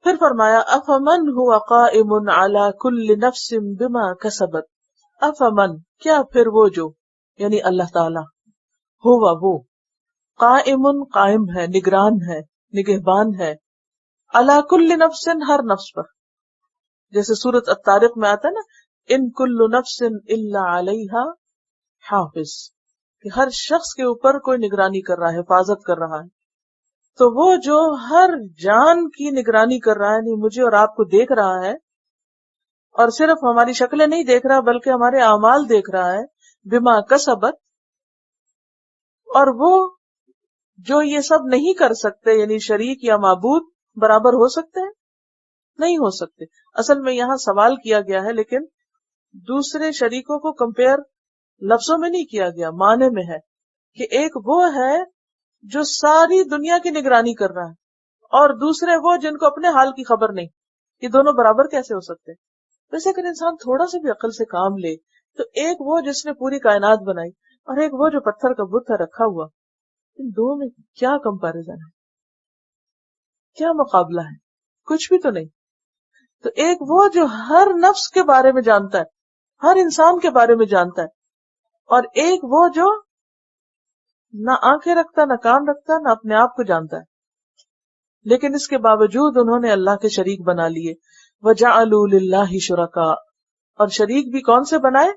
پھر فرمایا افمن ہوا قائم علی کل نفس بما کسبت، افمن کیا پھر وہ جو، یعنی اللہ تعالی، ہوا وہ، قائم قائم ہے، نگران ہے، نگہبان ہے، علی کل نفس ہر نفس پر، جیسے سورۃ الطارق میں آتا ہے نا ان کل نفس الا علیہا حافظ، کہ ہر شخص کے اوپر کوئی نگرانی کر رہا ہے، حفاظت کر رہا ہے. تو وہ جو ہر جان کی نگرانی کر رہا ہے، نہیں مجھے اور آپ کو دیکھ رہا ہے، اور صرف ہماری شکلیں نہیں دیکھ رہا بلکہ ہمارے اعمال دیکھ رہا ہے، بما کسبت، اور وہ جو یہ سب نہیں کر سکتے، یعنی شریک یا معبود برابر ہو سکتے ہیں؟ نہیں ہو سکتے. اصل میں یہاں سوال کیا گیا ہے لیکن دوسرے شریکوں کو کمپیئر لفظوں میں نہیں کیا گیا، معنی میں ہے کہ ایک وہ ہے جو ساری دنیا کی نگرانی کر رہا ہے اور دوسرے وہ جن کو اپنے حال کی خبر نہیں. یہ دونوں برابر کیسے ہو سکتے؟ ویسے اگر انسان تھوڑا سا بھی عقل سے کام لے تو ایک وہ جس نے پوری کائنات بنائی اور ایک وہ جو پتھر کا بت ہے رکھا ہوا، ان دو میں کیا کمپیریزن ہے، کیا مقابلہ ہے؟ کچھ بھی تو نہیں. تو ایک وہ جو ہر نفس کے بارے میں جانتا ہے، ہر انسان کے بارے میں جانتا ہے، اور ایک وہ جو نہ آنکھیں رکھتا، نہ کان رکھتا، نہ اپنے آپ کو جانتا ہے، لیکن اس کے باوجود انہوں نے اللہ کے شریک بنا لیے. وَجَعَلُوا لِلَّهِ شُرَكَاءَ، اور شریک بھی کون سے بنائے؟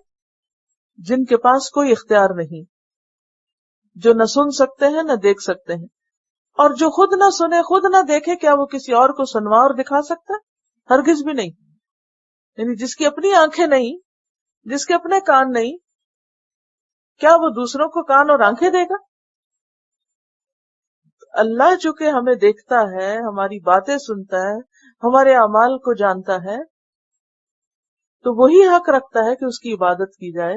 جن کے پاس کوئی اختیار نہیں، جو نہ سن سکتے ہیں نہ دیکھ سکتے ہیں، اور جو خود نہ سنے خود نہ دیکھے، کیا وہ کسی اور کو سنوا اور دکھا سکتا ہے؟ ہرگز بھی نہیں. یعنی جس کی اپنی آنکھیں نہیں، جس کے اپنے کان نہیں، کیا وہ دوسروں کو کان اور آنکھیں دے گا؟ اللہ جو کہ ہمیں دیکھتا ہے، ہماری باتیں سنتا ہے، ہمارے اعمال کو جانتا ہے، تو وہی حق رکھتا ہے کہ اس کی عبادت کی جائے،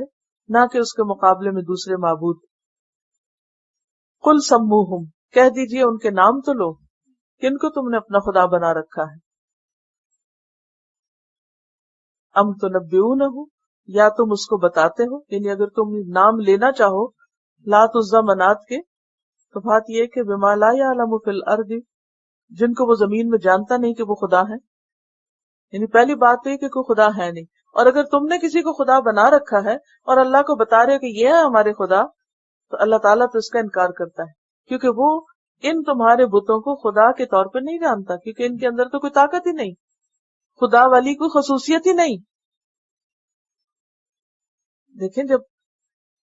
نہ کہ اس کے مقابلے میں دوسرے معبود. قل سموہم، کہہ دیجئے ان کے نام تو لو، کن کو تم نے اپنا خدا بنا رکھا ہے. ام تنبئونہ، یا تم اس کو بتاتے ہو، یعنی اگر تم نام لینا چاہو لات عزا منات کے، تو بات یہ کہ بما لا یعلم فی الارض، جن کو وہ زمین میں جانتا نہیں کہ وہ خدا ہے. یعنی پہلی بات تو یہ کہ کوئی خدا ہے نہیں، اور اگر تم نے کسی کو خدا بنا رکھا ہے اور اللہ کو بتا رہے کہ یہ ہے ہمارے خدا، تو اللہ تعالیٰ تو اس کا انکار کرتا ہے، کیونکہ وہ ان تمہارے بتوں کو خدا کے طور پہ نہیں جانتا، کیونکہ ان کے اندر تو کوئی طاقت ہی نہیں، خدا والی کوئی خصوصیت ہی نہیں. دیکھیں جب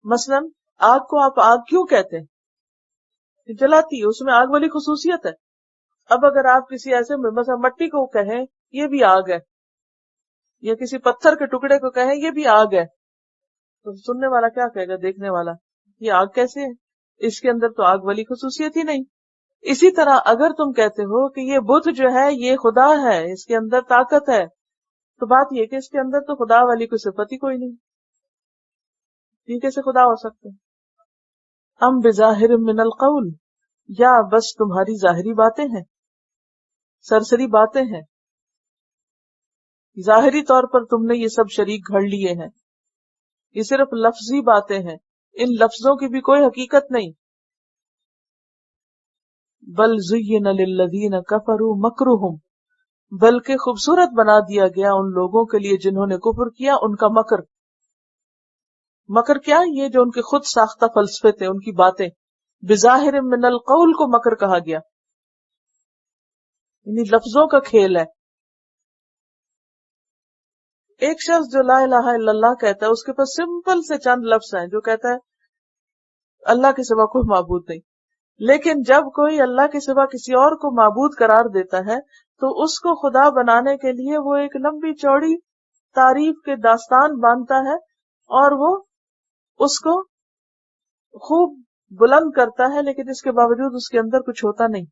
مثلا آگ کو آپ آگ کیوں کہتے ہیں؟ جلاتی ہے، اس میں آگ والی خصوصیت ہے. اب اگر آپ کسی ایسے مثلا مٹی کو کہیں یہ بھی آگ ہے، یا کسی پتھر کے ٹکڑے کو کہیں یہ بھی آگ ہے، تو سننے والا کیا کہے گا؟ دیکھنے والا یہ آگ کیسے ہے؟ اس کے اندر تو آگ والی خصوصیت ہی نہیں. اسی طرح اگر تم کہتے ہو کہ یہ بت جو ہے یہ خدا ہے، اس کے اندر طاقت ہے، تو بات یہ کہ اس کے اندر تو خدا والی کوئی صفت ہی کوئی نہیں، یہ کیسے خدا ہو سکتے؟ ہم بظاہر من القول، یا بس تمہاری ظاہری باتیں ہیں، سرسری باتیں ہیں، ظاہری طور پر تم نے یہ سب شریک گھڑ لیے ہیں، یہ صرف لفظی باتیں ہیں، ان لفظوں کی بھی کوئی حقیقت نہیں. بل زین للذین کفروا مکرہم، بلکہ خوبصورت بنا دیا گیا ان لوگوں کے لیے جنہوں نے کفر کیا ان کا مکر. مکر کیا؟ یہ جو ان کے خود ساختہ فلسفے تھے، ان کی باتیں. بظاہر من القول کو مکر کہا گیا، یعنی لفظوں کا کھیل ہے. ایک شخص جو لا الہ الا اللہ کہتا ہے، اس کے پاس سمپل سے چند لفظ ہیں جو کہتا ہے اللہ کے سوا کوئی معبود نہیں، لیکن جب کوئی اللہ کے سوا کسی اور کو معبود قرار دیتا ہے تو اس کو خدا بنانے کے لیے وہ ایک لمبی چوڑی تعریف کے داستان باندھتا ہے، اور وہ اس کو خوب بلند کرتا ہے، لیکن اس کے باوجود اس کے اندر کچھ ہوتا نہیں.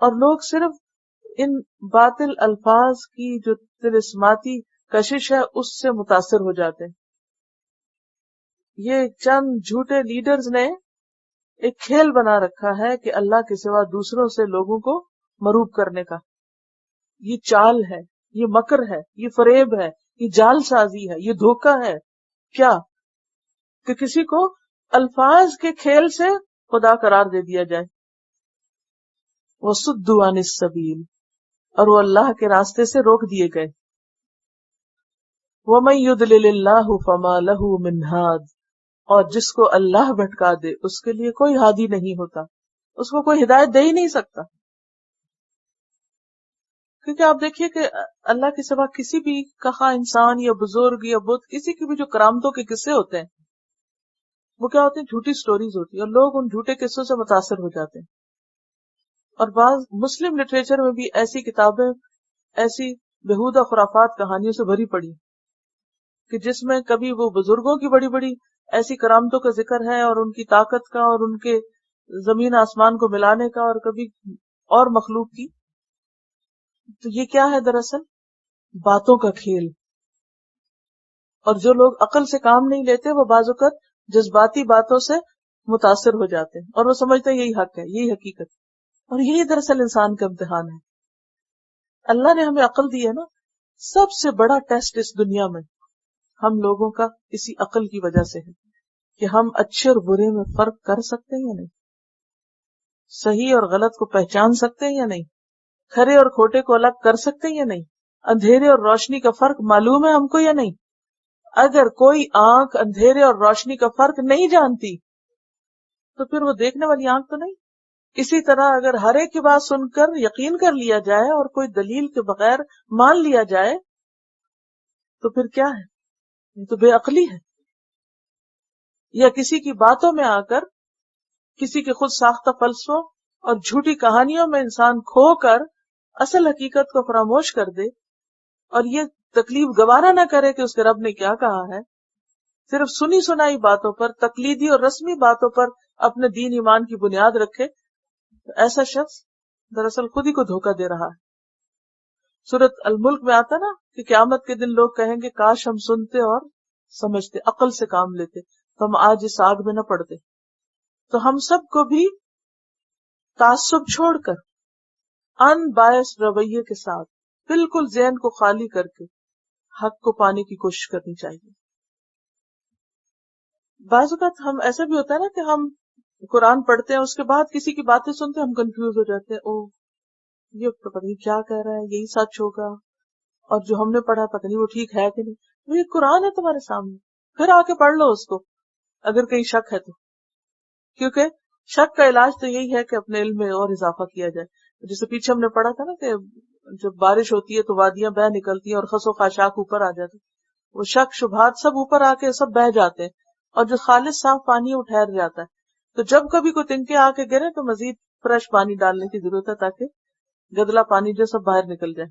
اور لوگ صرف ان باطل الفاظ کی جو طلسماتی کشش ہے اس سے متاثر ہو جاتے ہیں. یہ چند جھوٹے لیڈرز نے ایک کھیل بنا رکھا ہے کہ اللہ کے سوا دوسروں سے لوگوں کو مروب کرنے کا. یہ چال ہے، یہ مکر ہے، یہ فریب ہے، یہ جال سازی ہے، یہ دھوکہ ہے. کیا کہ کسی کو الفاظ کے کھیل سے خدا قرار دے دیا جائے. وَصُدُّوا عَنِ السَّبِيلِ، اور وہ اللہ کے راستے سے روک دیے گئے. وَمَن يُضْلِلِ اللَّهُ فَمَا لَهُ مِنْ هَادٍ، اور جس کو اللہ بھٹکا دے اس کے لیے کوئی ہادی نہیں ہوتا، اس کو کوئی ہدایت دے ہی نہیں سکتا. کیونکہ آپ دیکھیے کہ اللہ کے سوا کسی بھی کہا انسان یا بزرگ یا بت، کسی کی بھی جو کرامتوں کے قصے ہوتے ہیں وہ کیا ہوتے ہیں؟ جھوٹی سٹوریز ہوتی ہیں، اور لوگ ان جھوٹے قصوں سے متاثر ہو جاتے ہیں. اور بعض مسلم لٹریچر میں بھی ایسی کتابیں ایسی بےہودہ خرافات کہانیوں سے بھری پڑی کہ جس میں کبھی وہ بزرگوں کی بڑی بڑی ایسی کرامتوں کا ذکر ہے اور ان کی طاقت کا اور ان کے زمین آسمان کو ملانے کا، اور کبھی اور مخلوق کی. تو یہ کیا ہے؟ دراصل باتوں کا کھیل. اور جو لوگ عقل سے کام نہیں لیتے وہ بعض اوقات جذباتی باتوں سے متاثر ہو جاتے ہیں، اور وہ سمجھتے ہیں یہی حق ہے، یہی حقیقت. اور یہی دراصل انسان کا امتحان ہے. اللہ نے ہمیں عقل دی ہے نا. سب سے بڑا ٹیسٹ اس دنیا میں ہم لوگوں کا اسی عقل کی وجہ سے ہے کہ ہم اچھے اور برے میں فرق کر سکتے ہیں یا نہیں، صحیح اور غلط کو پہچان سکتے ہیں یا نہیں، کھرے اور کھوٹے کو الگ کر سکتے ہیں یا نہیں، اندھیرے اور روشنی کا فرق معلوم ہے ہم کو یا نہیں. اگر کوئی آنکھ اندھیرے اور روشنی کا فرق نہیں جانتی تو پھر وہ دیکھنے والی آنکھ تو نہیں. اسی طرح اگر ہر ایک کی بات سن کر یقین کر لیا جائے اور کوئی دلیل کے بغیر مان لیا جائے تو پھر کیا ہے؟ یہ تو بے عقلی ہے. یا کسی کی باتوں میں آ کر کسی کے خود ساختہ فلسفوں اور جھوٹی کہانیوں میں انسان کھو کر اصل حقیقت کو فراموش کر دے اور یہ تکلیف گوارا نہ کرے کہ اس کے رب نے کیا کہا ہے. صرف سنی سنائی باتوں پر، تقلیدی اور رسمی باتوں پر اپنے دین ایمان کی بنیاد رکھے تو ایسا شخص دراصل خود ہی کو دھوکہ دے رہا ہے. سورۃ الملک میں آتا نا کہ قیامت کے دن لوگ کہیں گے کاش ہم سنتے اور سمجھتے، عقل سے کام لیتے تو ہم آج اس آگ میں نہ پڑتے. تو ہم سب کو بھی تعصب چھوڑ کر ان بائس رویے کے ساتھ بالکل ذہن کو خالی کر کے حق کو پانے کی کوشش کرنی چاہیے. بعض اوقات ہم ایسا بھی ہوتا ہے نا کہ ہم قرآن پڑھتے ہیں، اس کے بعد کسی کی باتیں سنتے ہم کنفیوز ہو جاتے ہیں، او یہ تو پتہ نہیں کیا کہہ رہا ہے، یہی سچ ہوگا، اور جو ہم نے پڑھا پتہ نہیں وہ ٹھیک ہے کہ نہیں. وہ یہ قرآن ہے تمہارے سامنے، پھر آ کے پڑھ لو اس کو اگر کہیں شک ہے تو. کیونکہ شک کا علاج تو یہی ہے کہ اپنے علم میں اور اضافہ کیا جائے. جسے پیچھے ہم نے پڑھا تھا نا کہ جب بارش ہوتی ہے تو وادیاں بہہ نکلتی ہیں اور خس و خاشاک اوپر آ جاتے، وہ شک شبہات سب اوپر آ کے سب بہہ جاتے ہیں، اور جو خالص صاف پانی وہ ٹھہر جاتا ہے. تو جب کبھی کوئی تنکے آ کے گرے تو مزید فریش پانی ڈالنے کی ضرورت ہے تاکہ گدلا پانی جو سب باہر نکل جائے.